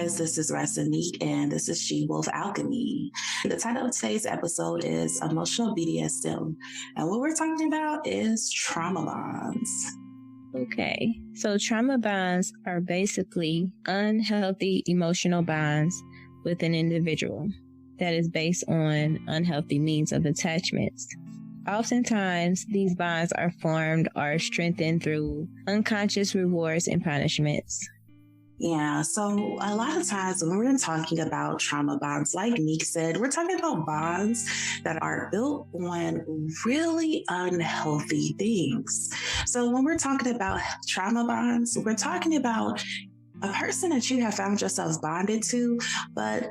guys, this is Ress and Nique, and this is She Wolf Alchemy. The title of today's episode is Emotional BDSM, and what we're talking about is trauma bonds. Okay, so trauma bonds are basically unhealthy emotional bonds with an individual that is based on unhealthy means of attachments. Oftentimes, these bonds are formed or strengthened through unconscious rewards and punishments. Yeah, so a lot of times when we're talking about trauma bonds, like Nique said, we're talking about bonds that are built on really unhealthy things. So when we're talking about trauma bonds, we're talking about a person that you have found yourself bonded to, but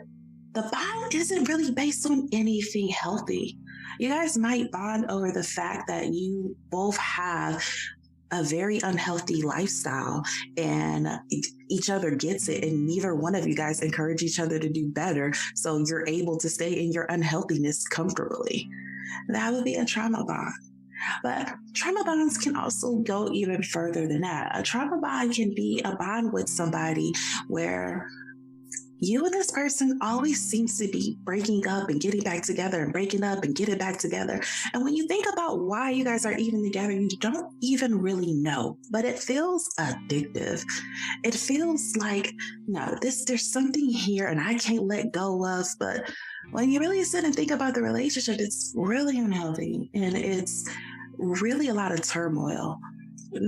the bond isn't really based on anything healthy. You guys might bond over the fact that you both have a very unhealthy lifestyle and each other gets it, and neither one of you guys encourage each other to do better, so you're able to stay in your unhealthiness comfortably. That would be a trauma bond. But trauma bonds can also go even further than that. A trauma bond can be a bond with somebody where you and this person always seems to be breaking up and getting back together and breaking up and getting back together. And when you think about why you guys are even together, you don't even really know, but it feels addictive. It feels like, no, there's something here and I can't let go of. But when you really sit and think about the relationship, it's really unhealthy and it's really a lot of turmoil.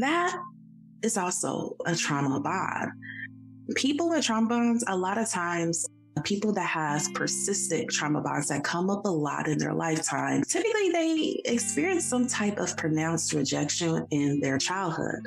That is also a trauma bond. People with trauma bonds, a lot of times, people that have persistent trauma bonds that come up a lot in their lifetime, typically they experience some type of pronounced rejection in their childhood.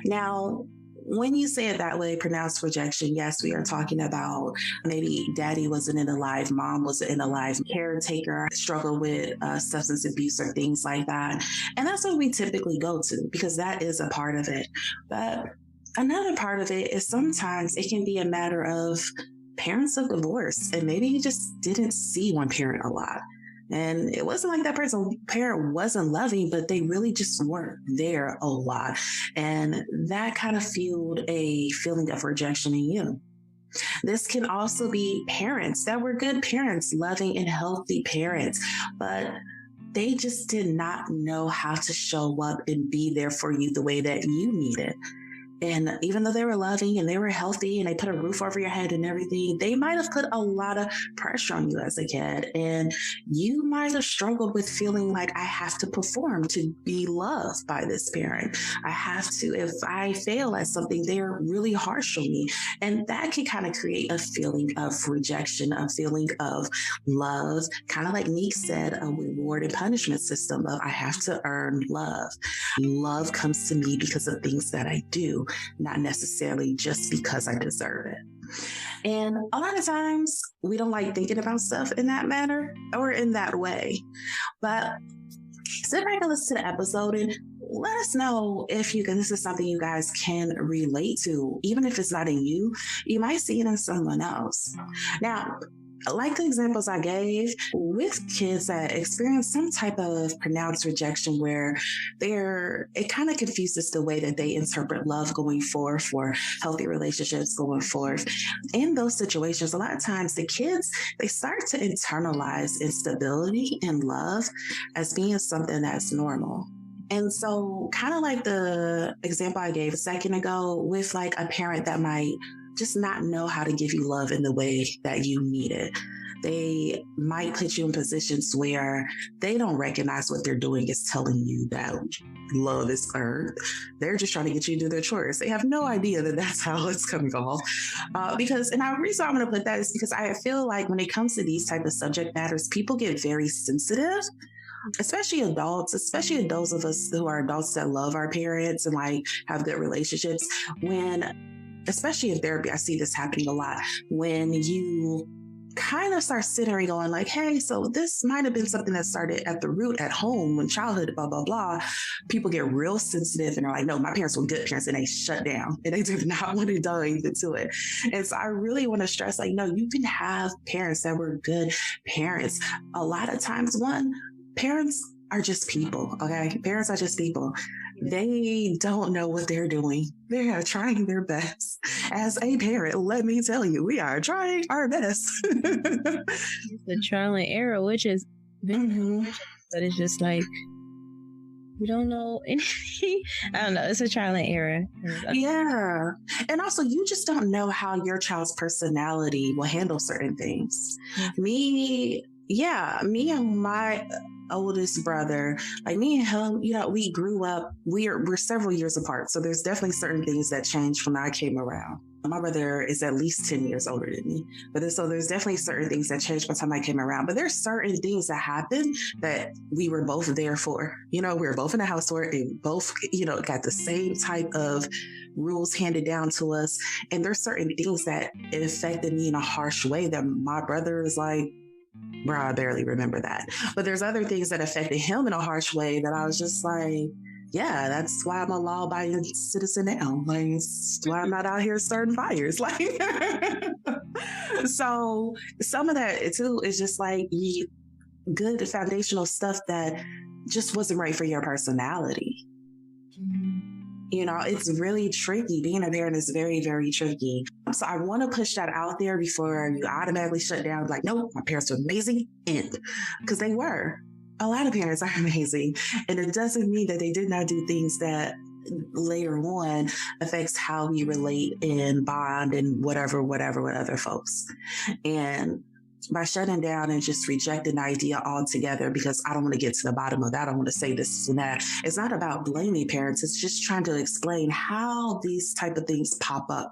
Now, when you say it that way, pronounced rejection, yes, we are talking about maybe daddy wasn't in a life, mom wasn't in a life, caretaker struggled with substance abuse or things like that. And that's what we typically go to because that is a part of it. But another part of it is sometimes it can be a matter of parents of divorce, and maybe you just didn't see one parent a lot. And it wasn't like that parent wasn't loving, but they really just weren't there a lot. And that kind of fueled a feeling of rejection in you. This can also be parents that were good parents, loving and healthy parents, but they just did not know how to show up and be there for you the way that you needed. And even though they were loving and they were healthy and they put a roof over your head and everything, they might have put a lot of pressure on you as a kid. And you might have struggled with feeling like I have to perform to be loved by this parent. I have to, if I fail at something, they're really harsh on me. And that can kind of create a feeling of rejection, a feeling of love, kind of like Nique said, a reward and punishment system of I have to earn love. Love comes to me because of things that I do, not necessarily just because I deserve it. And a lot of times we don't like thinking about stuff in that manner or in that way. But sit back and listen to the episode and let us know if you can, this is something you guys can relate to. Even if it's not in you, you might see it in someone else. Now, like the examples I gave, with kids that experience some type of pronounced rejection where it kind of confuses the way that they interpret love going forward for healthy relationships going forward. In those situations, a lot of times the kids, they start to internalize instability and love as being something that's normal. And so kind of like the example I gave a second ago with like a parent that might just not know how to give you love in the way that you need it. They might put you in positions where they don't recognize what they're doing is telling you that love is earned. They're just trying to get you to do their chores. They have no idea that that's how it's coming off. And the reason I'm going to put that is because I feel like when it comes to these type of subject matters, people get very sensitive, especially adults of us who are adults that love our parents and like have good relationships. Especially in therapy, I see this happening a lot when you kind of start sitting and going like, hey, so this might have been something that started at the root at home when childhood, blah, blah, blah. People get real sensitive and are like, no, my parents were good parents, and they shut down and they do not want to dive into it. And so I really want to stress, like, no, you can have parents that were good parents. A lot of times, parents are just people, okay? Parents are just people. They don't know what they're doing. They are trying their best. As a parent, let me tell you, we are trying our best. It's the trial and error, which is Mm-hmm. but it's just like we don't know anything. I don't know. It's a trial and error. Yeah. And also, you just don't know how your child's personality will handle certain things. Me and my oldest brother, like me and him, we grew up, we're several years apart. So there's definitely certain things that changed when I came around. My brother is at least 10 years older than me. So there's definitely certain things that changed by the time I came around. But there's certain things that happened that we were both there for. We were both in the house for it, and both, got the same type of rules handed down to us. And there's certain things that it affected me in a harsh way that my brother is like, bro, I barely remember that. But there's other things that affected him in a harsh way that I was just like, yeah, that's why I'm a law-abiding citizen now. Like, it's why I'm not out here starting fires. Like, so some of that too is just like good foundational stuff that just wasn't right for your personality. It's really tricky. Being a parent is very, very tricky. So I want to push that out there before you automatically shut down. Like, no, my parents were amazing. Because they were. A lot of parents are amazing. And it doesn't mean that they did not do things that later on affects how we relate and bond and whatever with other folks. And by shutting down and just rejecting the idea altogether, because I don't want to get to the bottom of that, I want to say this and that. It's not about blaming parents. It's just trying to explain how these type of things pop up.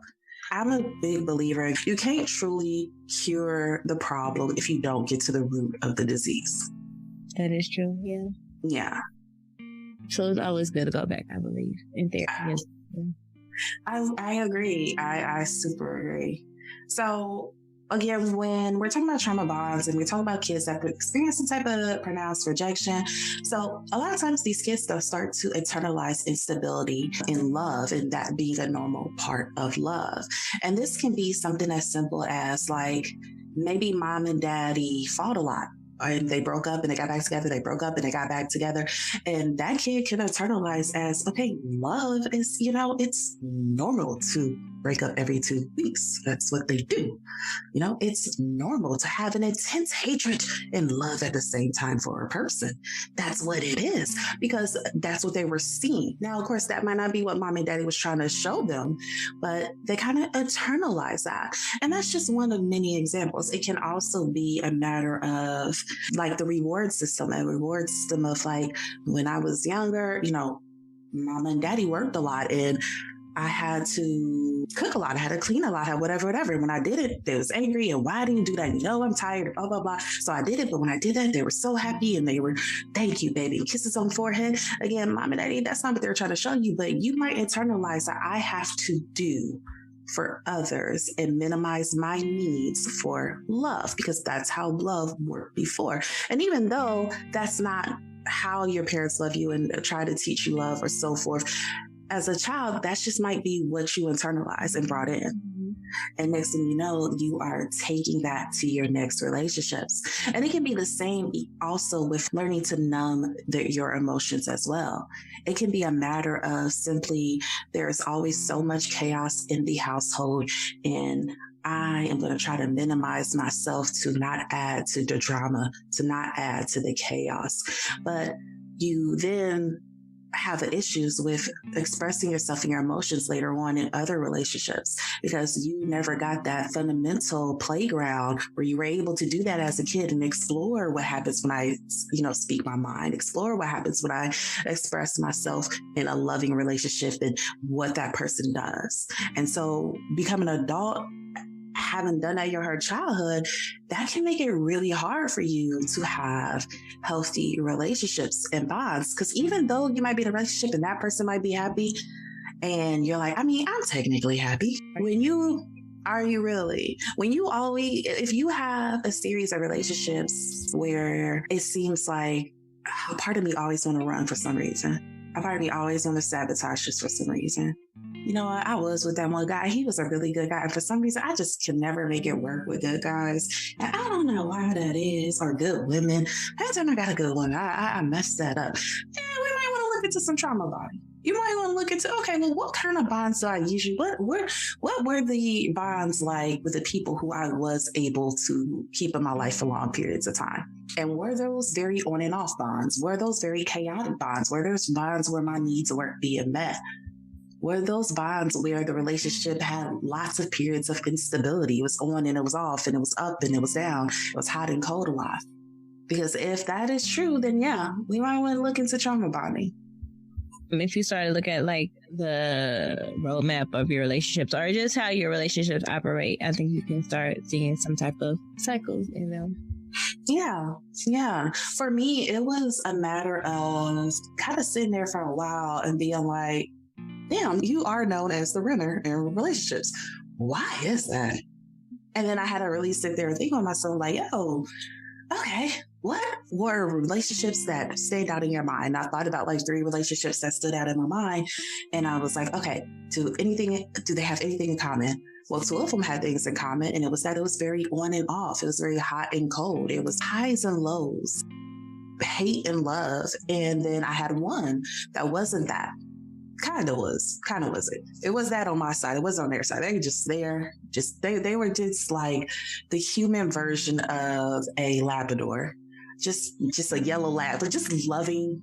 I'm a big believer. You can't truly cure the problem if you don't get to the root of the disease. That is true. Yeah. Yeah. So it's always good to go back, I believe, in therapy. I agree. I super agree. So again, when we're talking about trauma bonds and we're talking about kids that experience some type of pronounced rejection, so a lot of times these kids, they'll start to internalize instability in love, and that being a normal part of love. And this can be something as simple as like maybe mom and daddy fought a lot. And they broke up and they got back together. They broke up and they got back together. And that kid can internalize as, okay, love is, it's normal to break up every 2 weeks. That's what they do. It's normal to have an intense hatred and love at the same time for a person. That's what it is, because that's what they were seeing. Now, of course, that might not be what mom and daddy was trying to show them, but they kind of internalize that. And that's just one of many examples. It can also be a matter of like the reward system, of like when I was younger, mom and daddy worked a lot and I had to cook a lot. I had to clean a lot, whatever. When I did it, they was angry. And why didn't you do that? I'm tired, blah, blah, blah. So I did it. But when I did that, they were so happy and they were, thank you, baby. Kisses on forehead. Again, mom and daddy, that's not what they're trying to show you, but you might internalize that I have to do for others and minimize my needs for love, because that's how love worked before. And even though that's not how your parents love you and try to teach you love or so forth, as a child, that just might be what you internalized and brought in. And next thing you know, you are taking that to your next relationships. And it can be the same also with learning to numb your emotions as well. It can be a matter of simply, there's always so much chaos in the household, and I am going to try to minimize myself to not add to the drama, to not add to the chaos. But you then have issues with expressing yourself and your emotions later on in other relationships, because you never got that fundamental playground where you were able to do that as a kid and explore what happens when I, speak my mind, explore what happens when I express myself in a loving relationship and what that person does. And so becoming an adult, having done that in your childhood, that can make it really hard for you to have healthy relationships and bonds. Because even though you might be in a relationship and that person might be happy, and you're like, I'm technically happy. Are you really? If you have a series of relationships where it seems like a part of me always want to run for some reason, a part of me always want to sabotage just for some reason. I was with that one guy. He was a really good guy. And for some reason, I just can never make it work with good guys. And I don't know why that is, or good women. Every time I got a good one, I messed that up. Yeah, we might want to look into some trauma bonding. you might want to look into, okay, well, what kind of bonds do I usually, what were the bonds like with the people who I was able to keep in my life for long periods of time? And were those very on and off bonds? Were those very chaotic bonds? Were those bonds where my needs weren't being met? Were those bonds where the relationship had lots of periods of instability? It was on and it was off, and it was up and it was down. It was hot and cold a lot. Because if that is true, then yeah, we might want to look into trauma bonding. If you start to look at like the roadmap of your relationships or just how your relationships operate, I think you can start seeing some type of cycles in them. Yeah. For me, it was a matter of kind of sitting there for a while and being like, damn, you are known as the runner in relationships. Why is that? And then I had to really sit there and think on myself like, yo, okay, what were relationships that stayed out in your mind? I thought about like 3 relationships that stood out in my mind. And I was like, okay, do they have anything in common? Well, 2 of them had things in common. And it was that it was very on and off. It was very hot and cold. It was highs and lows, hate and love. And then I had one that wasn't that. Kind of wasn't. It was that on my side. It wasn't on their side. They were just there. They were just like the human version of a Labrador. Just a yellow lab, but just loving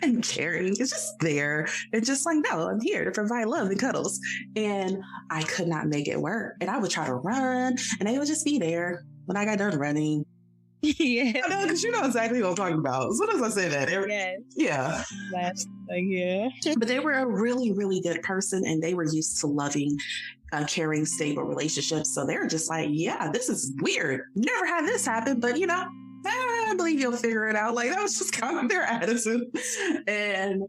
and caring. It's just there. And just like, no, I'm here to provide love and cuddles. And I could not make it work. And I would try to run and they would just be there when I got done running. Yeah. I know, because you know exactly what I'm talking about. As soon as I say that, yeah. Yeah. But they were a really, really good person and they were used to loving, caring, stable relationships. So they're just like, yeah, this is weird. Never had this happen, but you know, I believe you'll figure it out. Like that was just kind of their attitude. And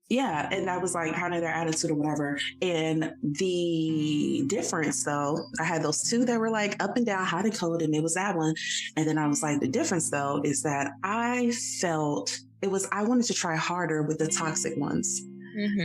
yeah, and that was like kind of their attitude or whatever. And the difference though, I had those 2 that were like up and down, hot and cold, and it was that one. And then I was like, the difference though is that I felt I wanted to try harder with the toxic ones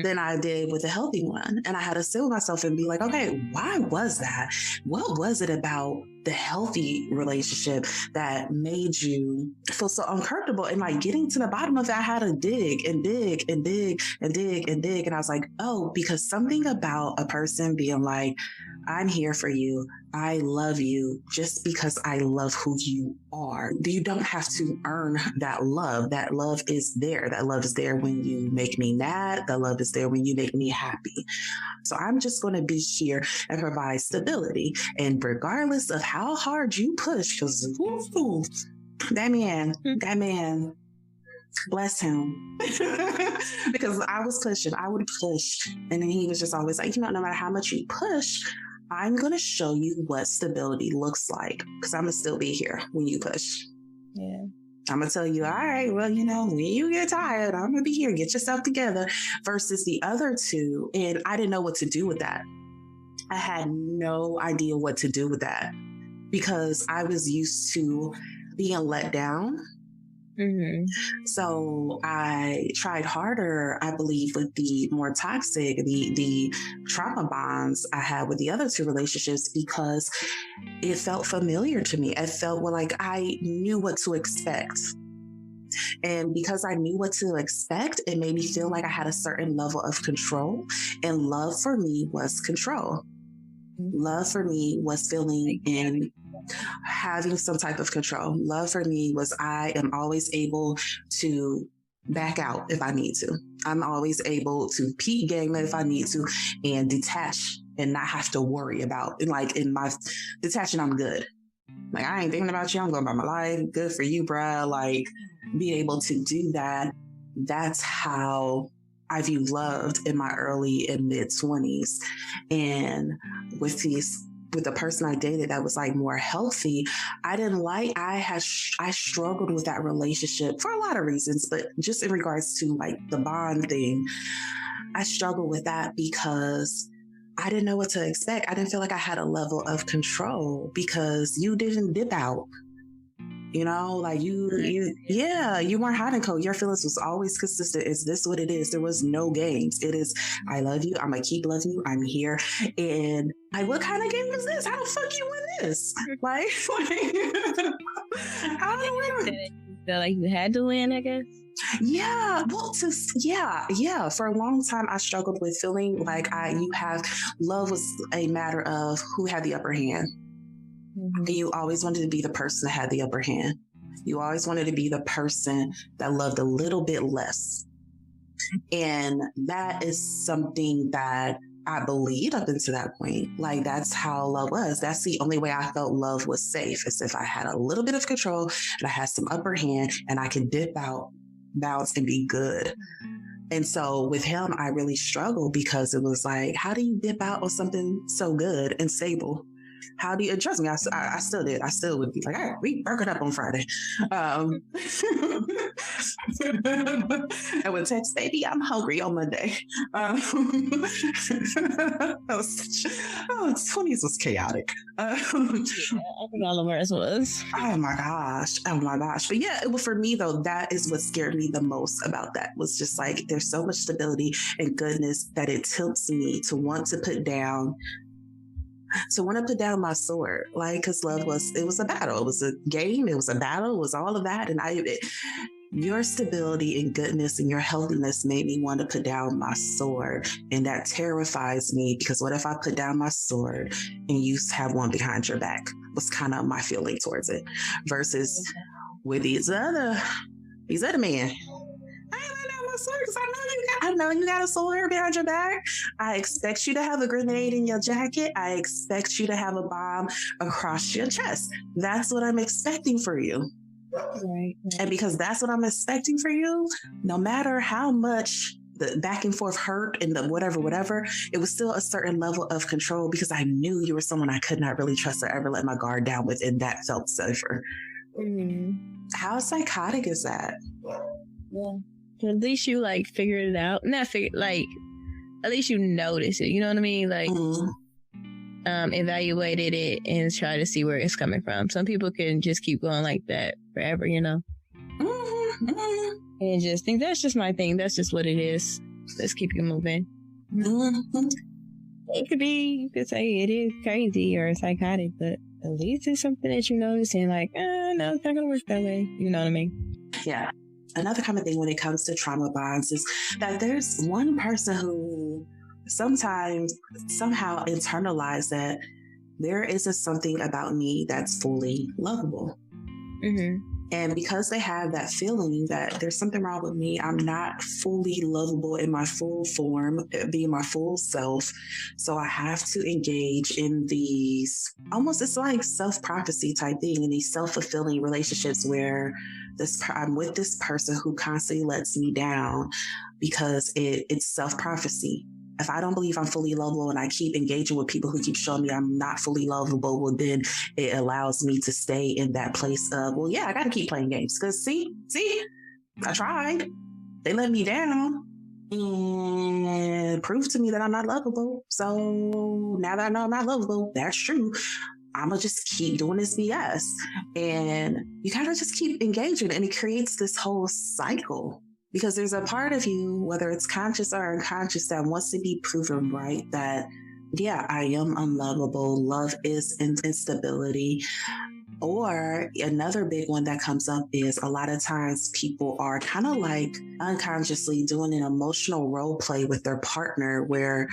than I did with the healthy one. And I had to sit with myself and be like, okay, why was that? What was it about the healthy relationship that made you feel so uncomfortable? And like getting to the bottom of it, I had to dig and dig and dig and dig and dig. And I was like, oh, because something about a person being like, I'm here for you. I love you just because I love who you are. You don't have to earn that love. That love is there. That love is there when you make me mad. That love is there when you make me happy. So I'm just going to be here and provide stability. And regardless of how hard you push, because that man, bless him. Because I was pushing, I would push. And then he was just always like, no matter how much you push, I'm going to show you what stability looks like because I'm going to still be here when you push. Yeah. I'm going to tell you, all right, well, when you get tired, I'm going to be here. Get yourself together versus the other 2. And I didn't know what to do with that. I had no idea what to do with that because I was used to being let down. So I tried harder, I believe, with the more toxic, the trauma bonds I had with the other 2 relationships because it felt familiar to me. It felt like I knew what to expect. And because I knew what to expect, it made me feel like I had a certain level of control. And love for me was control. Love for me was feeling in having some type of control. Love for me was I am always able to back out if I need to. I'm always able to peak game if I need to and detach and not have to worry about. And like in my detaching, I'm good. Like I ain't thinking about you. I'm going about my life. Good for you, bruh. Like be able to do that. That's how I view loved in my early and mid 20s. And with the person I dated that was like more healthy, I struggled with that relationship for a lot of reasons, but just in regards to like the bond thing, I struggled with that because I didn't know what to expect. I didn't feel like I had a level of control because you didn't dip out. Like you weren't hot and cold. Your feelings was always consistent. Is this what it is? There was no games. It is, I love you. I'm going to keep loving you. I'm here. And what kind of game is this? How the fuck you win this? How do we win? Feel like you had to win, I guess? Yeah, well, yeah. For a long time, I struggled with feeling like love was a matter of who had the upper hand. Mm-hmm. And you always wanted to be the person that had the upper hand. You always wanted to be the person that loved a little bit less. And that is something that I believed up until that point. Like, that's how love was. That's the only way I felt love was safe, is if I had a little bit of control and I had some upper hand and I could dip out, bounce, and be good. And so with him, I really struggled because it was like, how do you dip out on something so good and stable? How do you, and trust me, I still did. I still would be like, all right, we broke it up on Friday. I would text, baby, I'm hungry on Monday. 20s was chaotic. I think all of ours was. Oh my gosh. But yeah, for me though, that is what scared me the most about that, was just like, there's so much stability and goodness that it tempts me to want to put down my sword. Like, because love was a battle. It was a game. It was a battle. It was all of that. And your stability and goodness and your healthiness made me want to put down my sword. And that terrifies me, because what if I put down my sword and you have one behind your back? Was kind of my feeling towards it. Versus with these other men. Because I know you got a sword behind your back. I expect you to have a grenade in your jacket. I expect you to have a bomb across your chest. That's what I'm expecting for you. Right. And because that's what I'm expecting for you, no matter how much the back and forth hurt and the whatever, it was still a certain level of control, because I knew you were someone I could not really trust or ever let my guard down with, and that felt safer. Mm-hmm. How psychotic is that? Yeah. At least you figured it out. At least you notice it. You know what I mean? Evaluated it and try to see where it's coming from. Some people can just keep going like that forever, you know? Mm-hmm. And just think, that's just my thing. That's just what it is. Let's keep it moving. Mm-hmm. It could be, you could say it is crazy or psychotic, but at least it's something that you notice and no, it's not going to work that way. You know what I mean? Yeah. Another common thing when it comes to trauma bonds is that there's one person who sometimes somehow internalized that there isn't something about me that's fully lovable. Mm-hmm. And because they have that feeling that there's something wrong with me, I'm not fully lovable in my full form, being my full self. So I have to engage in these, almost, it's like self-prophecy type thing, in these self-fulfilling relationships where I'm with this person who constantly lets me down, because it's self-prophecy. If I don't believe I'm fully lovable and I keep engaging with people who keep showing me I'm not fully lovable, well, then it allows me to stay in that place of, well, yeah, I got to keep playing games, because see, I tried. They let me down and proved to me that I'm not lovable. So now that I know I'm not lovable, that's true, I'm going to just keep doing this BS. And you kind of just keep engaging, and it creates this whole cycle. Because there's a part of you, whether it's conscious or unconscious, that wants to be proven right, that, yeah, I am unlovable. Love is instability. Or another big one that comes up is a lot of times people are kind of like unconsciously doing an emotional role play with their partner, where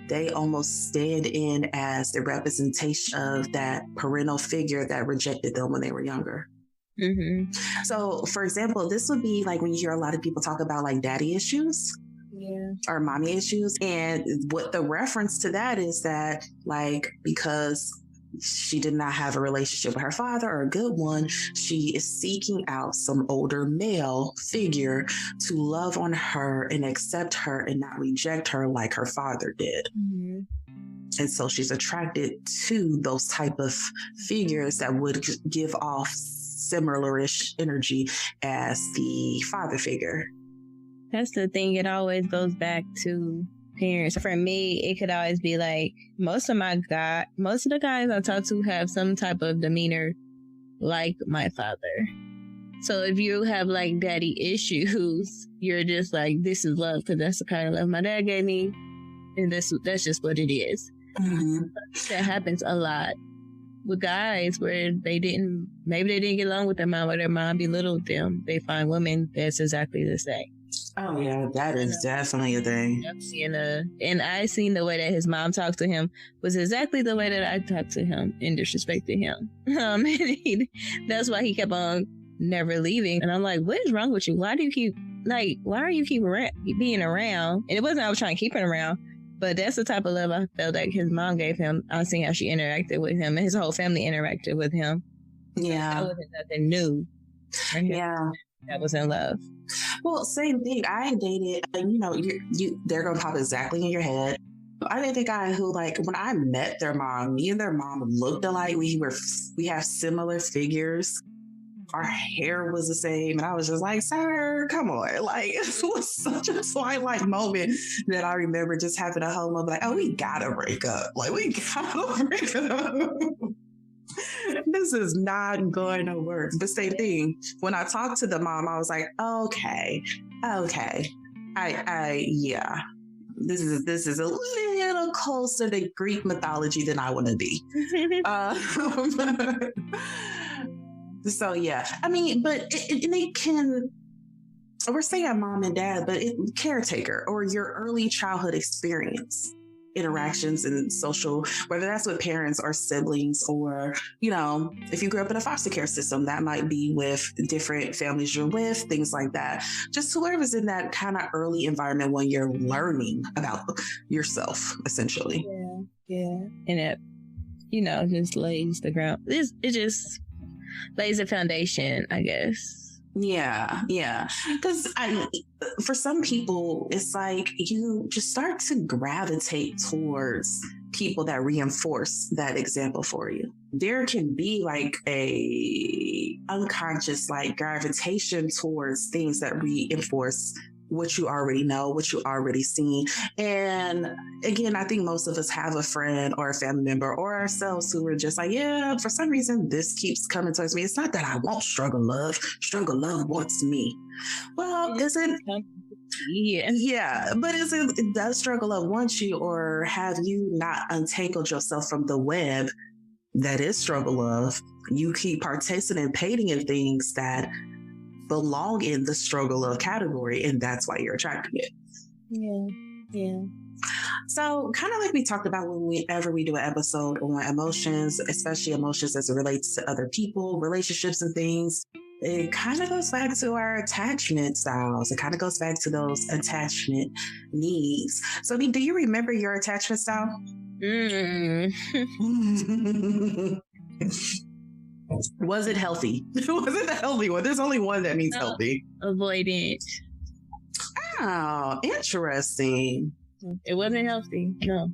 they almost stand in as the representation of that parental figure that rejected them when they were younger. Mm-hmm. So, for example, this would be like when you hear a lot of people talk about daddy issues, or mommy issues. And what the reference to that is that, because she did not have a relationship with her father, or a good one, she is seeking out some older male figure to love on her and accept her and not reject her like her father did. Mm-hmm. And so she's attracted to those type of figures that would give off similar-ish energy as the father figure. That's the thing. It always goes back to parents. For me, it could always be most of the guys I talk to have some type of demeanor like my father. So if you have daddy issues, you're just this is love, because that's the kind of love my dad gave me, and that's just what it is. Mm-hmm. That happens a lot. with guys where maybe they didn't get along with their mom or their mom belittled them. They find women that's exactly the same. Oh yeah, that is definitely a thing. And I seen the way that his mom talked to him was exactly the way that I talked to him and disrespected him. That's why he kept on never leaving. And I'm like, what is wrong with you? Why are you keep being around? And it wasn't I was trying to keep him around, but that's the type of love I felt like his mom gave him. I seen how she interacted with him and his whole family interacted with him. Yeah. That wasn't nothing new. Yeah. That was in love. Well, same thing. I dated, they're going to pop exactly in your head. I dated a guy who, like, when I met their mom, me and their mom looked alike. We have similar figures. Our hair was the same. And I was just like, sir, come on. Like, it was such a twilight moment that I remember just having a whole moment like, oh, we gotta break up. Like, we gotta break up. This is not going to work. But same thing. When I talked to the mom, I was like, okay. Yeah. This is a little closer to Greek mythology than I want to be. So yeah, I mean, but they can. We're saying mom and dad, but caretaker or your early childhood experience, interactions and social, whether that's with parents or siblings, or if you grew up in a foster care system, that might be with different families you're with, things like that. Just whoever's in that kind of early environment when you're learning about yourself, essentially. Yeah, and it, just lays the ground. It just lays a foundation, I guess. Yeah. Because for some people, it's like you just start to gravitate towards people that reinforce that example for you. There can be like a unconscious like gravitation towards things that reinforce what you already know, what you already seen. And again, I think most of us have a friend or a family member or ourselves who are just like, yeah, for some reason, this keeps coming towards me. It's not that I want struggle love. Struggle love wants me. Well, is it? Yeah. But does struggle love want you, or have you not untangled yourself from the web that is struggle love? You keep participating in things that belong in the struggle love category, and that's why you're attracting it. Yeah. So kind of like we talked about whenever we do an episode on emotions, especially emotions as it relates to other people, relationships and things, it kind of goes back to our attachment styles. It kind of goes back to those attachment needs. So do you remember your attachment style? Was it healthy? Was it a healthy one? There's only one that means healthy. Avoidant. Oh, interesting. It wasn't healthy. No.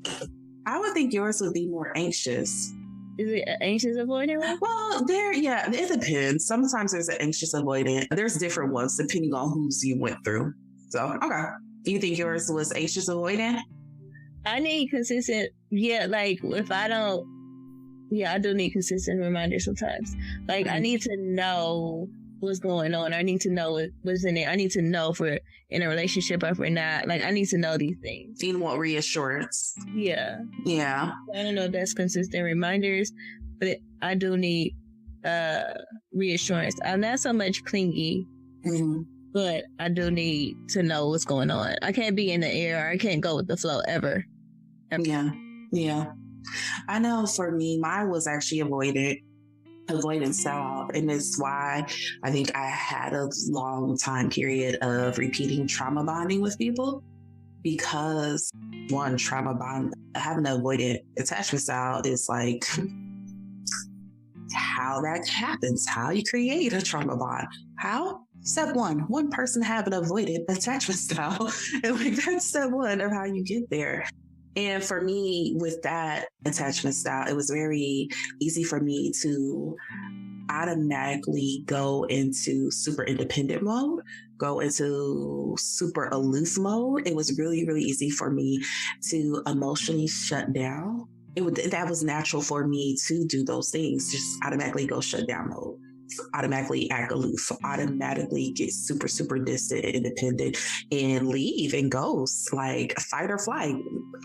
I would think yours would be more anxious. Is it anxious avoidant one? Well, it depends. Sometimes there's an anxious avoidant. There's different ones depending on whose you went through. So, okay. You think yours was anxious avoidant? I need consistent. Yeah, like if I don't. Yeah, I do need consistent reminders sometimes. Like, I need to know what's going on. I need to know what's in it. I need to know if we're in a relationship or if we're not. Like, I need to know these things. You want reassurance. Yeah. Yeah. I don't know if that's consistent reminders, but I do need reassurance. I'm not so much clingy, but I do need to know what's going on. I can't be in the air. I can't go with the flow ever. Yeah. I know for me, mine was actually avoidance style. And it's why I think I had a long time period of repeating trauma bonding with people, because one, trauma bond, having an avoidant attachment style is like how that happens, how you create a trauma bond. How? Step one person have an avoidant attachment style. And like that's step one of how you get there. And for me, with that attachment style, it was very easy for me to automatically go into super independent mode, go into super aloof mode. It was really, really easy for me to emotionally shut down. That was natural for me to do those things, just automatically go shut down mode. automatically act aloof, automatically get super, super distant and independent and leave and ghost, like fight or flight,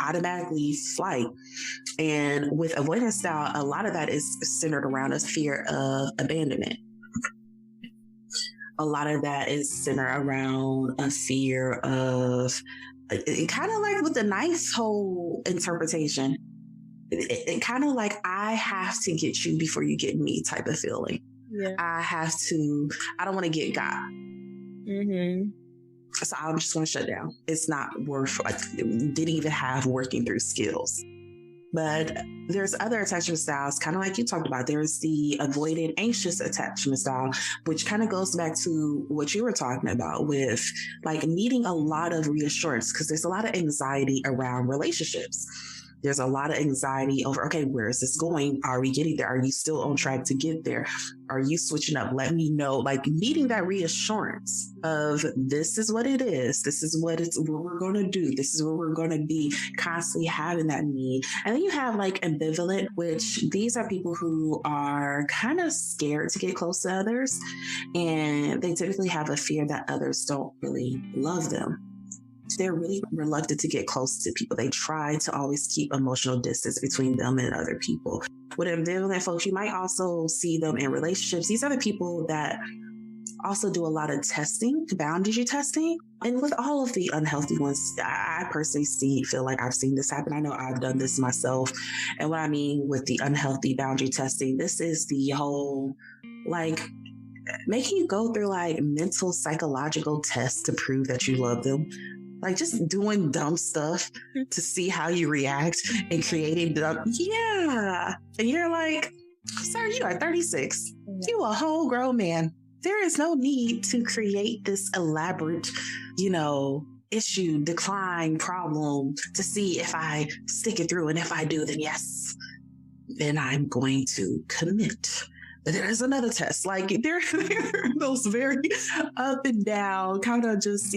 automatically flight. And with avoidance style, a lot of that is centered around a fear of abandonment. A lot of that is centered around a fear of, it kind of like with the nice whole interpretation, it kind of like, I have to get you before you get me type of feeling. Yeah. I don't want to get got. Mm-hmm. So I'm just going to shut down. It's not worth, didn't even have working through skills. But there's other attachment styles, kind of like you talked about. There's the avoidant anxious attachment style, which kind of goes back to what you were talking about with like needing a lot of reassurance, because there's a lot of anxiety around relationships. There's a lot of anxiety over, okay, where is this going? Are we getting there? Are you still on track to get there? Are you switching up? Let me know. Like needing that reassurance of this is what it is. This is what we're going to do. This is where we're going to be, constantly having that need. And then you have like ambivalent, which these are people who are kind of scared to get close to others. And they typically have a fear that others don't really love them. They're really reluctant to get close to people. They try to always keep emotional distance between them and other people. With ambivalent folks, you might also see them in relationships. These are the people that also do a lot of testing, boundary testing. And with all of the unhealthy ones, I personally feel like I've seen this happen. I know I've done this myself. And what I mean with the unhealthy boundary testing, this is the whole, like, making you go through like mental psychological tests to prove that you love them. Like just doing dumb stuff to see how you react and creating dumb. Yeah. And you're like, sir, you are 36. You a whole grown man. There is no need to create this elaborate, issue, decline, problem to see if I stick it through. And if I do, then yes, then I'm going to commit. There's another test. Like they're those very up and down, kind of just,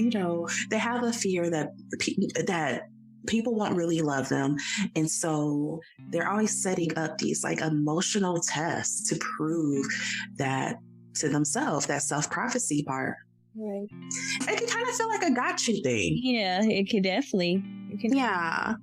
they have a fear that people won't really love them. And so they're always setting up these like emotional tests to prove that to themselves, that self-prophecy part. Right. It can kind of feel like a gotcha thing. Yeah, it could definitely. Yeah.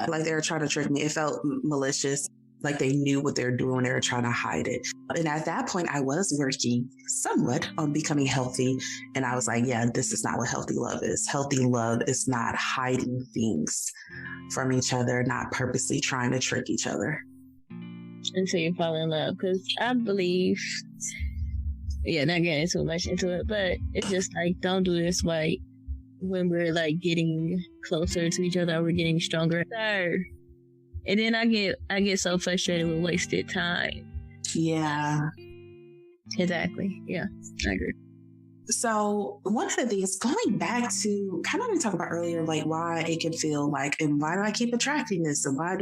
Like they were trying to trick me. It felt malicious. Like they knew what they were doing. They were trying to hide it. And at that point, I was working somewhat on becoming healthy. And I was like, yeah, this is not what healthy love is. Healthy love is not hiding things from each other, not purposely trying to trick each other. Until you fall in love. Because I believe, not getting too much into it, but it's just like, don't do this like when we're like getting closer to each other, we're getting stronger. And then I get so frustrated with wasted time. Yeah. Exactly. Yeah, I agree. So one of the things, going back to kind of what we talked about earlier, like why it can feel like, and why do I keep attracting this? And why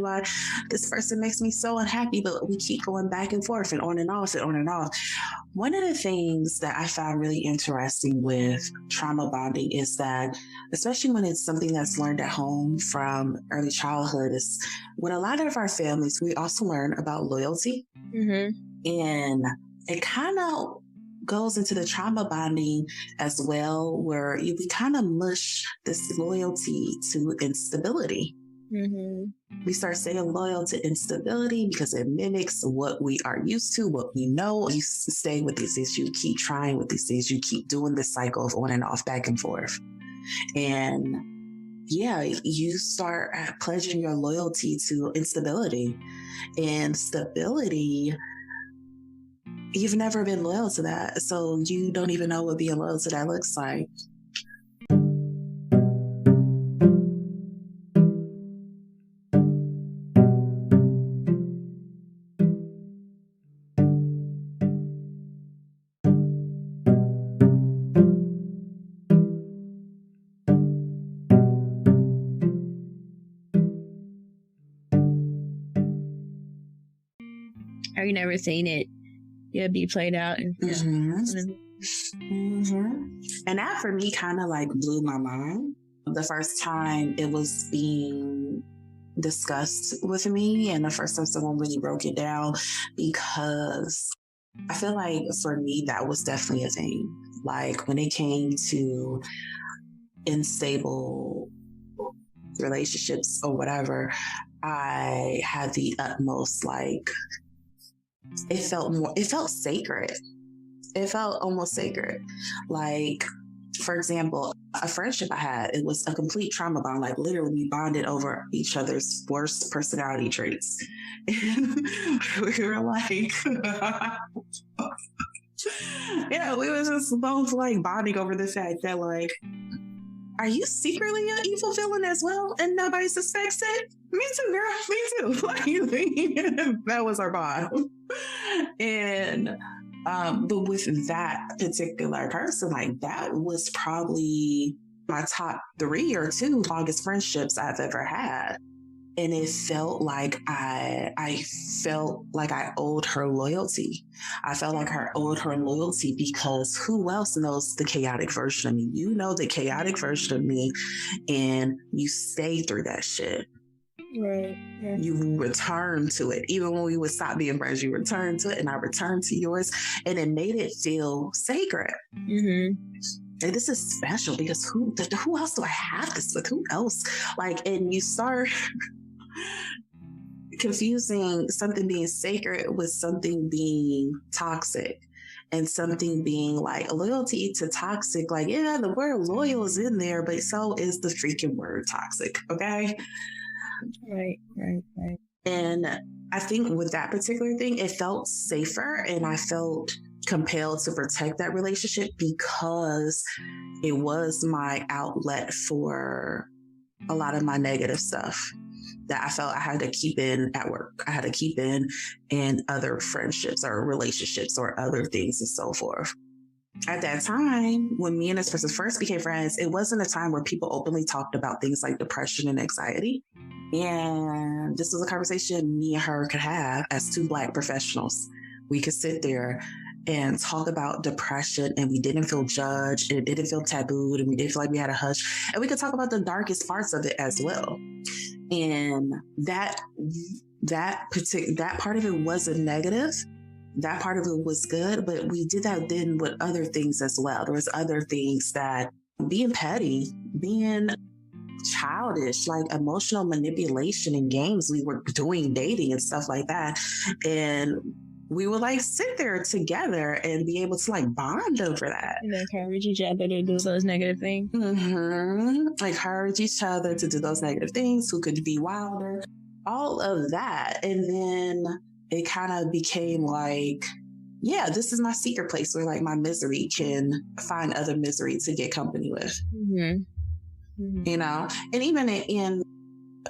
this person makes me so unhappy, but we keep going back and forth and on and off and on and off. One of the things that I found really interesting with trauma bonding is that, especially when it's something that's learned at home from early childhood, is with a lot of our families, we also learn about loyalty. Mm-hmm. And it kind of goes into the trauma bonding as well, where we kind of mush this loyalty to instability. Mm-hmm. We start saying loyal to instability because it mimics what we are used to, what we know. You stay with these things, you keep trying with these things, you keep doing this cycle of on and off, back and forth. And you start pledging your loyalty to instability. And stability, you've never been loyal to that. So you don't even know what being loyal to that looks like. Have you never seen it? Be played out. And that for me kind of like blew my mind. The first time it was being discussed with me, and the first time someone really broke it down, because I feel like for me, that was definitely a thing. Like when it came to unstable relationships or whatever, I had the utmost, like, it felt sacred. It felt almost sacred. Like, for example, a friendship I had, it was a complete trauma bond. Like literally we bonded over each other's worst personality traits. And we were like, yeah, we were just both like bonding over the fact that like, are you secretly an evil villain as well and nobody suspects it? Me too, girl. Me too. Like, that was our bond. And but with that particular person, like that was probably my top 3 or 2 longest friendships I've ever had. And it felt like I felt like I owed her loyalty. I felt like I owed her loyalty because who else knows the chaotic version of me? You know the chaotic version of me, and you stay through that shit. Right. Yeah. You return to it. Even when we would stop being friends, you return to it, and I returned to yours, and it made it feel sacred. Mm-hmm. And this is special because who else do I have this with? Who else? Like, and you start confusing something being sacred with something being toxic, and something being like loyalty to toxic. Like, yeah, the word loyal is in there, but so is the freaking word toxic. Okay. Right. And I think with that particular thing, it felt safer, and I felt compelled to protect that relationship because it was my outlet for a lot of my negative stuff that I felt I had to keep in at work. I had to keep in other friendships or relationships or other things and so forth. At that time, when me and this person first became friends, it wasn't a time where people openly talked about things like depression and anxiety. And this was a conversation me and her could have as 2 Black professionals. We could sit there and talk about depression, and we didn't feel judged, and it didn't feel tabooed, and we didn't feel like we had a hush. And we could talk about the darkest parts of it as well. And that part of it wasn't negative. That part of it was good, but we did that then with other things as well. There was other things that being petty, being childish, like emotional manipulation in games we were doing, dating and stuff like that. And we would like sit there together and be able to like bond over that. And encourage each other to do those negative things. Mm-hmm. Encourage each other to do those negative things, who could be wilder, all of that. And then it kind of became like, yeah, this is my secret place where like my misery can find other misery to get company with. Mm-hmm. Mm-hmm. You know, and even in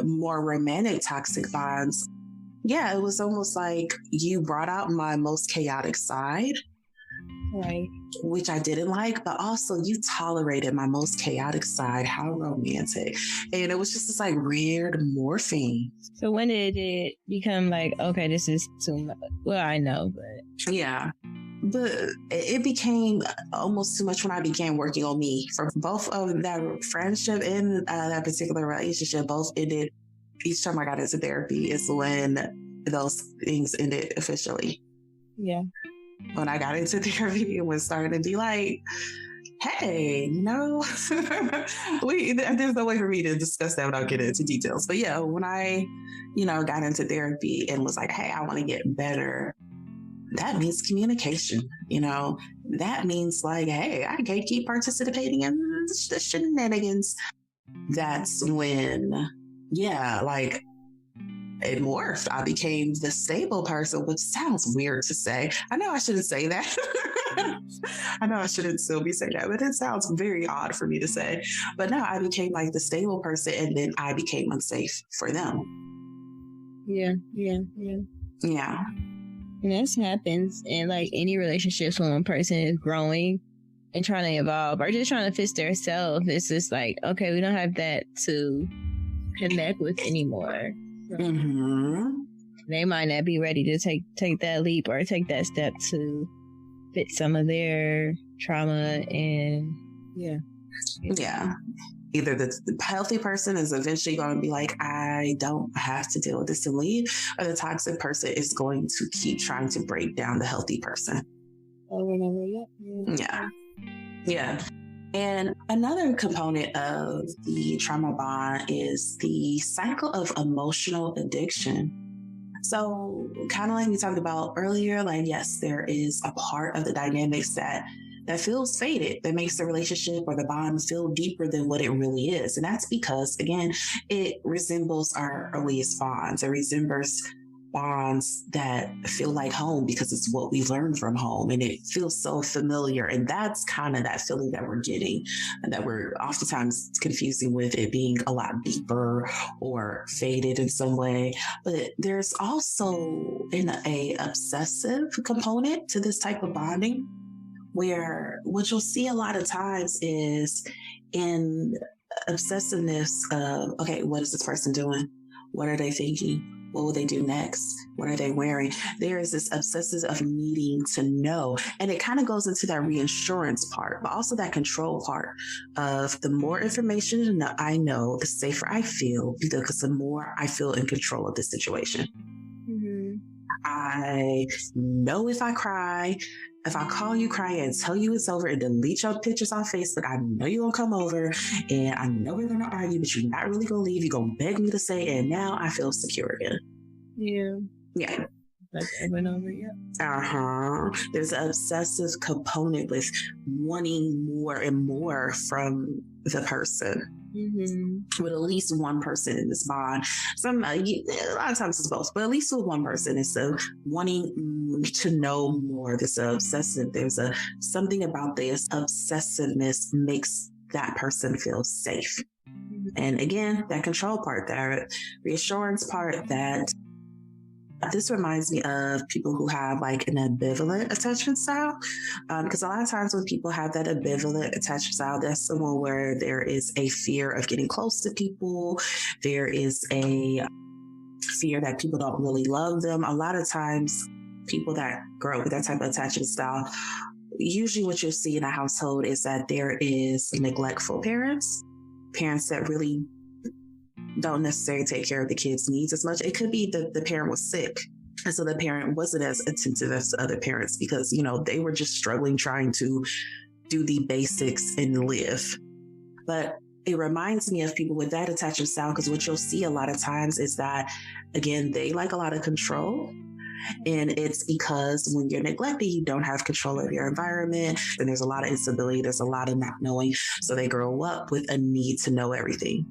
more romantic toxic bonds, yeah, it was almost like you brought out my most chaotic side, right? Which I didn't like, but also you tolerated my most chaotic side. How romantic. And it was just this like weird morphing. So when did it become like, okay, this is too much? Well, I know, but yeah. But it became almost too much when I began working on me. For both of that friendship and that particular relationship, both ended. Each time I got into therapy is when those things ended officially. Yeah. When I got into therapy, it was starting to be like, hey, you know, there's no way for me to discuss that without getting into details. But yeah, when I, got into therapy and was like, hey, I want to get better. That means communication, that means like, hey, I can't keep participating in the shenanigans. That's when, like it morphed. I became the stable person, which sounds weird to say. I know I shouldn't say that. I know I shouldn't still be saying that, but it sounds very odd for me to say. But no, I became like the stable person, and then I became unsafe for them. Yeah. And this happens in like any relationships when one person is growing and trying to evolve or just trying to fix their self. It's just like, okay, we don't have that to connect with anymore. Mm-hmm. They might not be ready to take that leap or take that step to fit some of their trauma and yeah. Either the healthy person is eventually going to be like, I don't have to deal with this and leave, or the toxic person is going to keep trying to break down the healthy person. Over and over, yeah. Yeah. And another component of the trauma bond is the cycle of emotional addiction. So kind of like we talked about earlier, like, yes, there is a part of the dynamics that feels faded, that makes the relationship or the bond feel deeper than what it really is. And that's because, again, it resembles our earliest bonds. It resembles bonds that feel like home because it's what we learned from home, and it feels so familiar. And that's kind of that feeling that we're getting, and that we're oftentimes confusing with it being a lot deeper or faded in some way. But there's also a obsessive component to this type of bonding, where what you'll see a lot of times is in obsessiveness of, okay, what is this person doing? What are they thinking? What will they do next? What are they wearing? There is this obsessive of needing to know. And it kind of goes into that reassurance part, but also that control part of the more information I know, the safer I feel, because the more I feel in control of the situation. Mm-hmm. I know if I cry, if I call you crying and tell you it's over and delete your pictures on Facebook, I know you're going to come over and I know we're going to argue, but you're not really going to leave. You're going to beg me to stay. And now I feel secure again. Yeah. Yeah. Like over and over, yeah. There's an obsessive component with wanting more and more from the person. Mm-hmm. With at least one person in this bond. A lot of times it's both, but at least with one person is wanting to know more. This obsessive. There's something about this obsessiveness makes that person feel safe. Mm-hmm. And again, that control part, that reassurance part, that this reminds me of people who have like an ambivalent attachment style. Because a lot of times when people have that ambivalent attachment style, that's someone where there is a fear of getting close to people. There is a fear that people don't really love them. A lot of times people that grow up with that type of attachment style, usually what you'll see in a household is that there is neglectful parents that really don't necessarily take care of the kids' needs as much. It could be that the parent was sick, and so the parent wasn't as attentive as other parents because, they were just struggling trying to do the basics and live. But it reminds me of people with that attachment style, because what you'll see a lot of times is that, again, they like a lot of control. And it's because when you're neglected, you don't have control of your environment, and there's a lot of instability, there's a lot of not knowing. So they grow up with a need to know everything.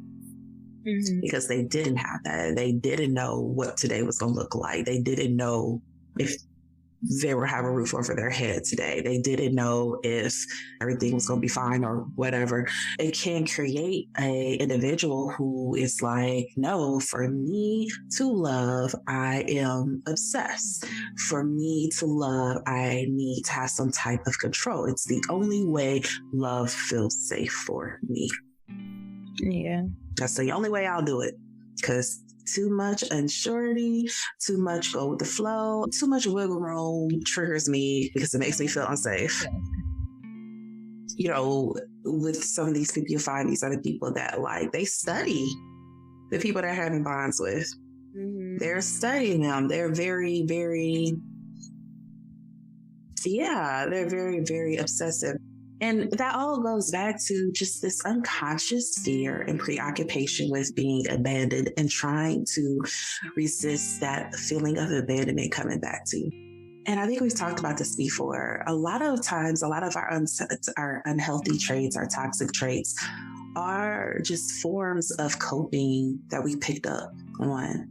Mm-hmm. Because they didn't have that. They didn't know what today was going to look like. They didn't know if they would have a roof over their head today. They didn't know if everything was going to be fine or whatever. It can create an individual who is like, no, for me to love, I am obsessed. For me to love, I need to have some type of control. It's the only way love feels safe for me. Yeah. That's the only way I'll do it, because too much unsurety, too much go with the flow, too much wiggle room triggers me because it makes me feel unsafe. With some of these people, you find these other people that they study the people they're having bonds with. Mm-hmm. They're studying them. They're very, very, they're very, very obsessive. And that all goes back to just this unconscious fear and preoccupation with being abandoned and trying to resist that feeling of abandonment coming back to you. And I think we've talked about this before. A lot of times, a lot of our unhealthy traits, our toxic traits, are just forms of coping that we picked up on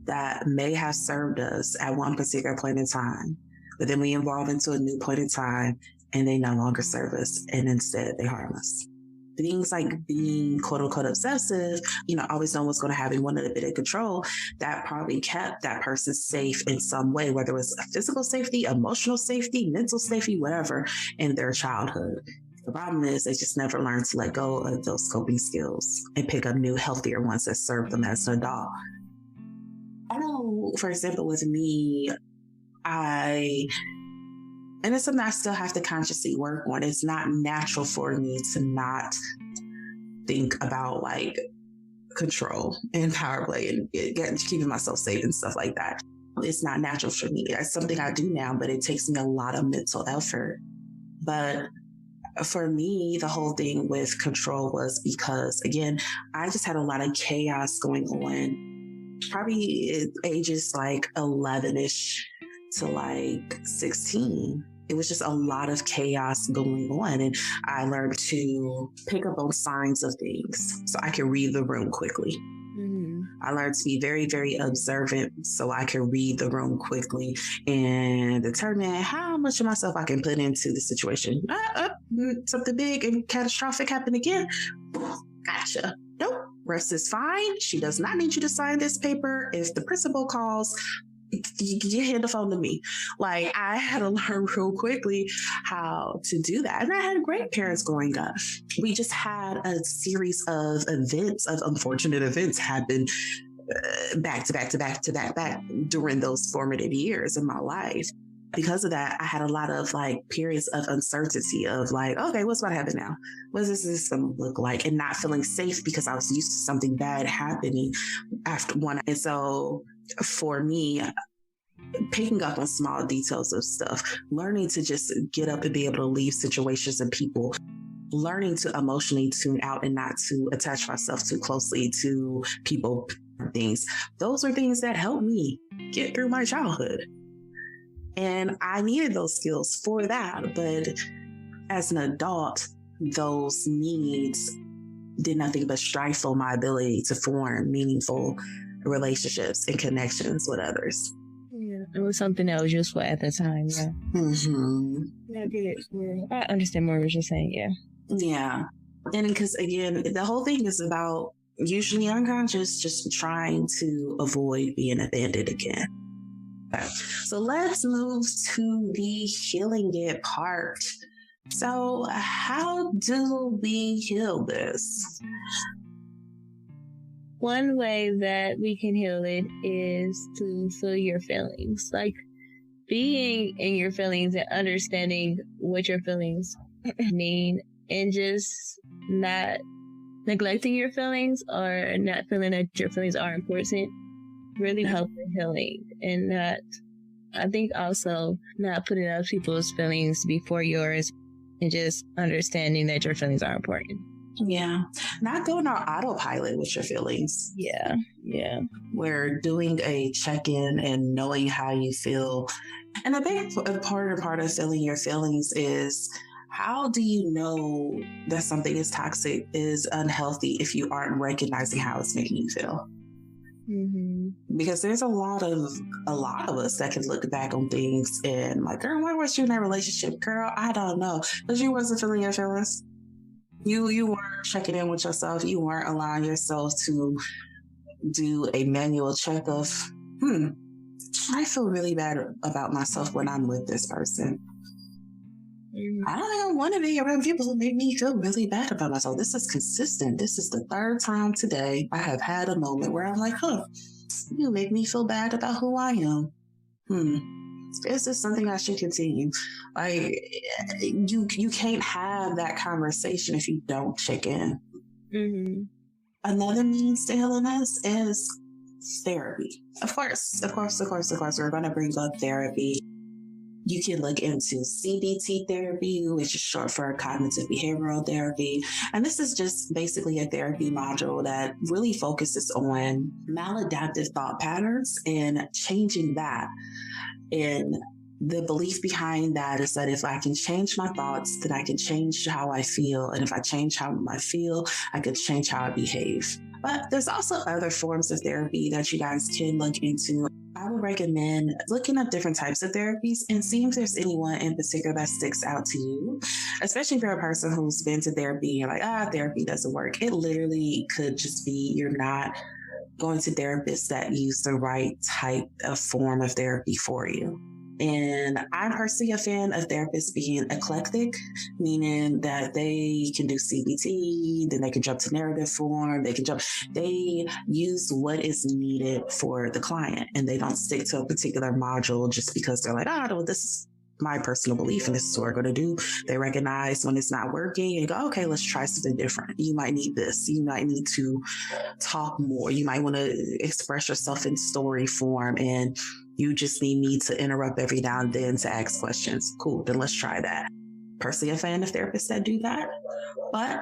that may have served us at one particular point in time. But then we evolve into a new point in time, and they no longer serve us, and instead they harm us. Things like being quote unquote obsessive, always knowing what's going to happen, wanting a bit of control, that probably kept that person safe in some way, whether it was physical safety, emotional safety, mental safety, whatever, in their childhood. The problem is they just never learned to let go of those coping skills and pick up new, healthier ones that serve them as an adult. I know, for example, with me, and it's something I still have to consciously work on. It's not natural for me to not think about like control and power play and keeping myself safe and stuff like that. It's not natural for me. It's something I do now, but it takes me a lot of mental effort. But for me, the whole thing with control was because, again, I just had a lot of chaos going on, probably ages like 11-ish to like 16. It was just a lot of chaos going on. And I learned to pick up on signs of things so I can read the room quickly. Mm-hmm. I learned to be very, very observant so I can read the room quickly and determine how much of myself I can put into the situation. Something big and catastrophic happened again. Gotcha. Nope. Rest is fine. She does not need you to sign this paper. If the principal calls, you hand the phone to me. Like, I had to learn real quickly how to do that. And I had great parents growing up. We just had a series of events, of unfortunate events happen back to back to back to back during those formative years in my life. Because of that, I had a lot of like periods of uncertainty of like, okay, what's about to happen now? What does this going to look like? And not feeling safe because I was used to something bad happening after one. And so for me, picking up on small details of stuff, learning to just get up and be able to leave situations and people, learning to emotionally tune out and not to attach myself too closely to people, things. Those are things that helped me get through my childhood. And I needed those skills for that. But as an adult, those needs did nothing but stifle my ability to form meaningful relationships and connections with others. Yeah, it was something that was useful at the time. Yeah. Mm-hmm. I understand more what you're saying. Yeah. Yeah. And because, again, the whole thing is about usually unconscious, just trying to avoid being abandoned again. Okay. So let's move to the healing it part. So how do we heal this? One way that we can heal it is to feel your feelings, like being in your feelings and understanding what your feelings mean, and just not neglecting your feelings or not feeling that your feelings are important really helps in healing. And not, I think also not putting other people's feelings before yours and just understanding that your feelings are important. Yeah. Not going on autopilot with your feelings. Yeah. Yeah. We're doing a check-in and knowing how you feel. And a big part of feeling your feelings is, how do you know that something is toxic, is unhealthy, if you aren't recognizing how it's making you feel? Mm-hmm. Because there's a lot of us that can look back on things and like, girl, why was you in that relationship? Girl, I don't know. Because you wasn't feeling your feelings. You weren't checking in with yourself. You weren't allowing yourself to do a manual check of, I feel really bad about myself when I'm with this person. I don't want to be around people who make me feel really bad about myself. This is consistent. This is the third time today I have had a moment where I'm like, you make me feel bad about who I am. Is this something I should continue? Like, you can't have that conversation if you don't check in. Mm-hmm. Another means to healing us is therapy. Of course, we're going to bring up therapy. You can look into CBT therapy, which is short for cognitive behavioral therapy. And this is just basically a therapy module that really focuses on maladaptive thought patterns and changing that. And the belief behind that is that if I can change my thoughts, then I can change how I feel. And if I change how I feel, I could change how I behave. But there's also other forms of therapy that you guys can look into. I would recommend looking up different types of therapies and seeing if there's anyone in particular that sticks out to you, especially if you're a person who's been to therapy and you're like, therapy doesn't work. It literally could just be you're not going to therapists that use the right type of form of therapy for you. And I'm personally a fan of therapists being eclectic, meaning that they can do CBT, then they can jump to narrative form, they use what is needed for the client, and they don't stick to a particular module just because they're like, this my personal belief, and this is what we're going to do. They recognize when it's not working and go, okay, let's try something different. You might need this. You might need to talk more. You might want to express yourself in story form, and you just need me to interrupt every now and then to ask questions. Cool, then let's try that. Personally, a fan of therapists that do that, but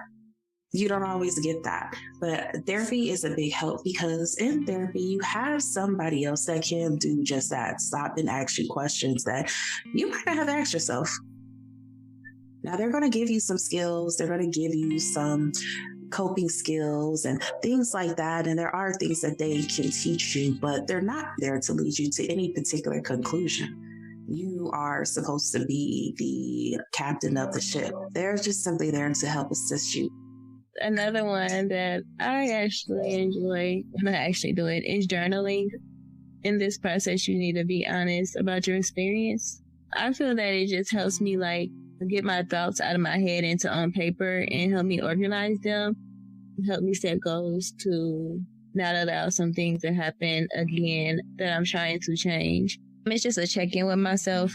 you don't always get that. But therapy is a big help, because in therapy, you have somebody else that can do just that. Stop and ask you questions that you might not have asked yourself. Now, they're going to give you some skills. They're going to give you some coping skills and things like that. And there are things that they can teach you, but they're not there to lead you to any particular conclusion. You are supposed to be the captain of the ship. They're just simply there to help assist you. Another one that I actually enjoy when I actually do it is journaling. In this process, you need to be honest about your experience. I feel that it just helps me get my thoughts out of my head into on paper and help me organize them, help me set goals to not allow some things to happen again that I'm trying to change. It's just a check-in with myself,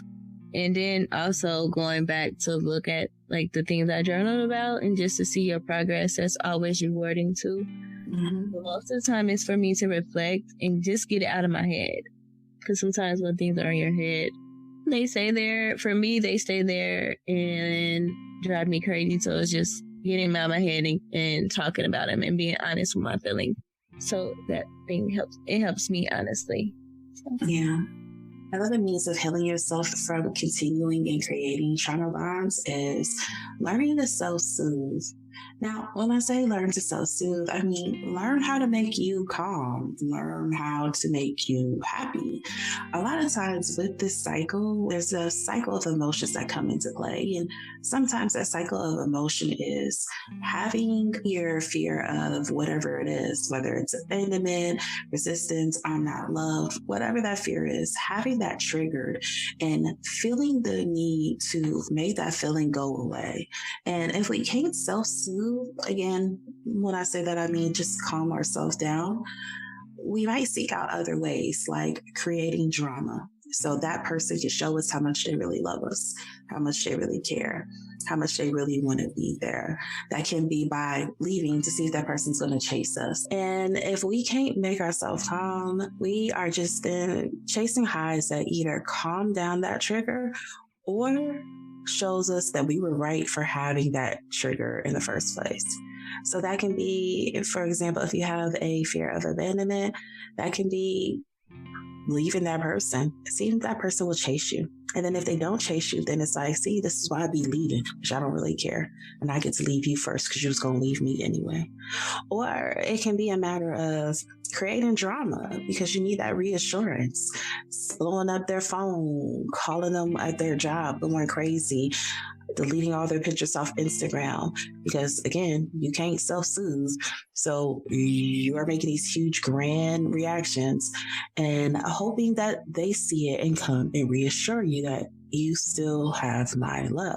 and then also going back to look at the things I journaled about and just to see your progress. That's always rewarding too. Mm-hmm. But most of the time it's for me to reflect and just get it out of my head, because sometimes when things are in your head, they stay there. For me, they stay there and drive me crazy. So it's just getting them out of my head and talking about them and being honest with my feelings. So that thing helps. It helps me, honestly. So. Yeah. Another means of healing yourself from continuing and creating trauma bonds is learning to self-soothe. Now, when I say learn to self-soothe, I mean learn how to make you calm, learn how to make you happy. A lot of times with this cycle, there's a cycle of emotions that come into play. And sometimes that cycle of emotion is having your fear of whatever it is, whether it's abandonment, resistance, I'm not loved, whatever that fear is, having that triggered and feeling the need to make that feeling go away. And if we can't self-soothe, again, when I say that, I mean just calm ourselves down, we might seek out other ways, like creating drama. So that person can show us how much they really love us, how much they really care, how much they really want to be there. That can be by leaving to see if that person's going to chase us. And if we can't make ourselves calm, we are just chasing highs that either calm down that trigger or shows us that we were right for having that trigger in the first place. So that can be, for example, if you have a fear of abandonment, that can be leaving that person, seeing if that person will chase you. And then if they don't chase you, then it's like, see, this is why I be leaving, which I don't really care. And I get to leave you first because you was going to leave me anyway. Or it can be a matter of creating drama because you need that reassurance, blowing up their phone, calling them at their job, going crazy, deleting all their pictures off Instagram, because again, you can't self-soothe. So you are making these huge grand reactions and hoping that they see it and come and reassure you that you still have my love.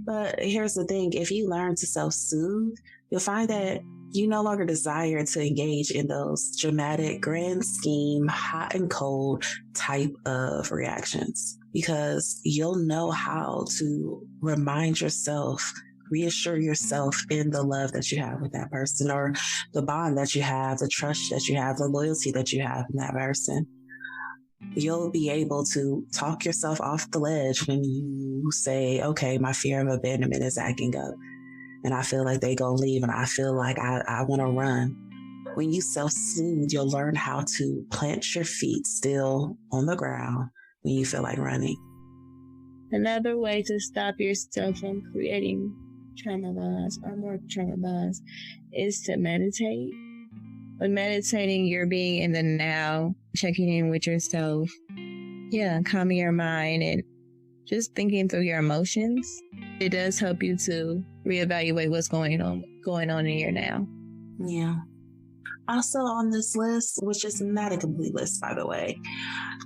But here's the thing, if you learn to self-soothe, you'll find that you no longer desire to engage in those dramatic, grand scheme, hot and cold type of reactions, because you'll know how to remind yourself, reassure yourself in the love that you have with that person, or the bond that you have, the trust that you have, the loyalty that you have in that person. You'll be able to talk yourself off the ledge when you say, okay, my fear of abandonment is acting up and I feel like they gonna leave and I feel like I want to run. When you self-soothe, you'll learn how to plant your feet still on the ground when you feel like running. Another way to stop yourself from creating trauma bonds or more trauma bonds is to meditate. When meditating, you're being in the now, checking in with yourself, calming your mind and just thinking through your emotions. It does help you to reevaluate what's going on in your now. Yeah. Also on this list, which is not a complete list, by the way,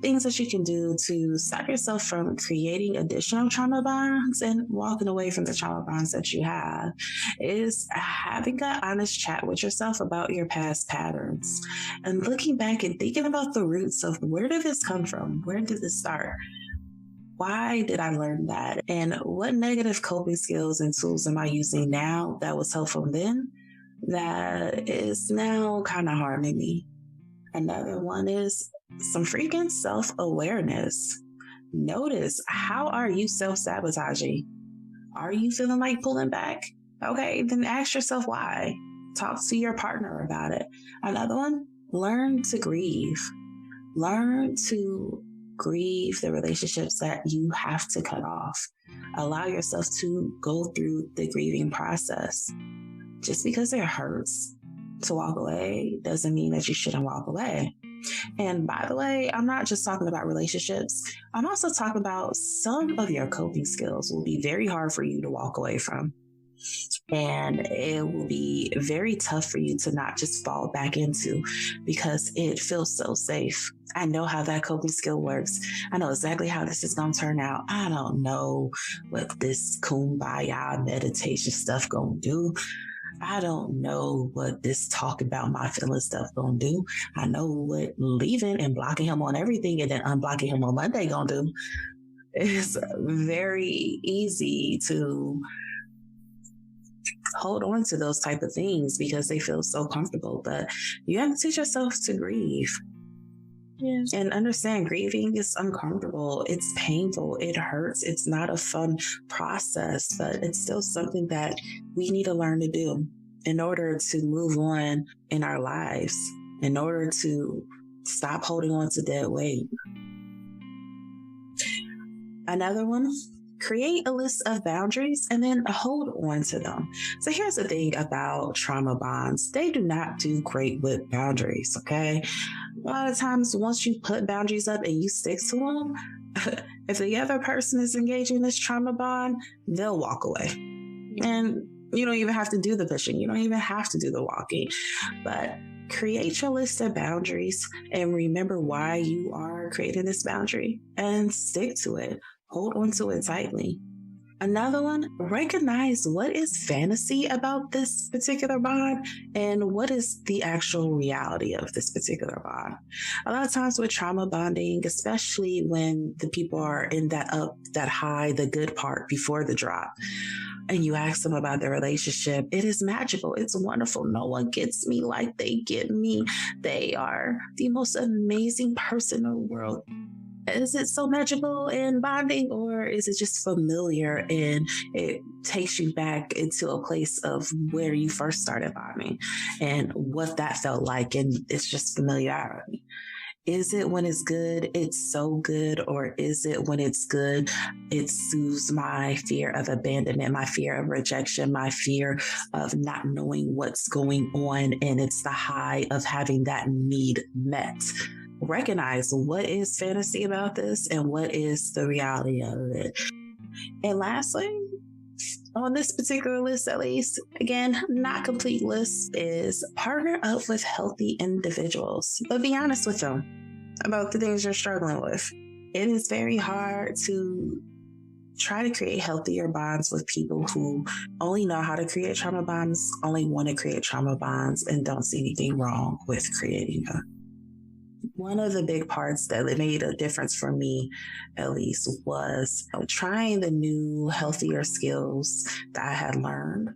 things that you can do to stop yourself from creating additional trauma bonds and walking away from the trauma bonds that you have is having an honest chat with yourself about your past patterns and looking back and thinking about the roots of where did this come from? Where did this start? Why did I learn that? And what negative coping skills and tools am I using now that was helpful then that is now kind of harming me? Another one is some freaking self-awareness. Notice, how are you self-sabotaging? Are you feeling like pulling back? Okay, then ask yourself why. Talk to your partner about it. Another one, learn to grieve. Learn to grieve the relationships that you have to cut off. Allow yourself to go through the grieving process. Just because it hurts to walk away doesn't mean that you shouldn't walk away. And by the way, I'm not just talking about relationships. I'm also talking about some of your coping skills will be very hard for you to walk away from. And it will be very tough for you to not just fall back into because it feels so safe. I know how that coping skill works. I know exactly how this is going to turn out. I don't know what this kumbaya meditation stuff going to do. I don't know what this talk about my feelings stuff gonna do. I know what leaving and blocking him on everything and then unblocking him on Monday gonna do. It's very easy to hold on to those type of things because they feel so comfortable, but you have to teach yourself to grieve. Yeah. And understand grieving is uncomfortable. It's painful. It hurts. It's not a fun process, but it's still something that we need to learn to do in order to move on in our lives, in order to stop holding on to dead weight. Another one, create a list of boundaries and then hold on to them. So here's the thing about trauma bonds. They do not do great with boundaries, okay? A lot of times, once you put boundaries up and you stick to them, if the other person is engaging in this trauma bond, they'll walk away. And you don't even have to do the pushing. You don't even have to do the walking. But create your list of boundaries and remember why you are creating this boundary and stick to it. Hold on to it tightly. Another one, recognize what is fantasy about this particular bond and what is the actual reality of this particular bond. A lot of times with trauma bonding, especially when the people are in that up, that high, the good part before the drop, and you ask them about their relationship, it is magical. It's wonderful. No one gets me like they get me. They are the most amazing person in the world. Is it so magical in bonding, or is it just familiar and it takes you back into a place of where you first started bonding and what that felt like, and it's just familiarity? Is it when it's good, it's so good, or is it when it's good, it soothes my fear of abandonment, my fear of rejection, my fear of not knowing what's going on, and it's the high of having that need met? Recognize what is fantasy about this and what is the reality of it. And lastly, on this particular list, at least, again, not complete list, is partner up with healthy individuals, but be honest with them about the things you're struggling with. It is very hard to try to create healthier bonds with people who only know how to create trauma bonds, only want to create trauma bonds, and don't see anything wrong with creating them. One of the big parts that made a difference for me, at least, was trying the new, healthier skills that I had learned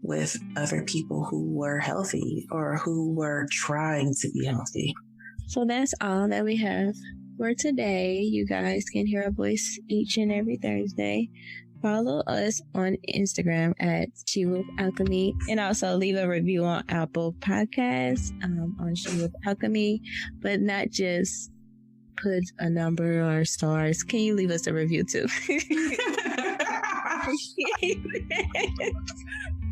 with other people who were healthy or who were trying to be healthy. So that's all that we have for today. You guys can hear our voice each and every Thursday. Follow us on Instagram at She With Alchemy, and also leave a review on Apple Podcasts on She With Alchemy, but not just put a number or stars. Can you leave us a review too?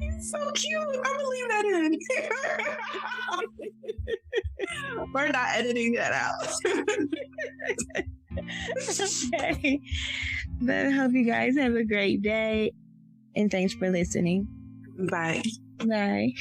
It's so cute. I'm gonna leave that in. We're not editing that out. Okay. But I hope you guys have a great day, and thanks for listening. Bye. Bye.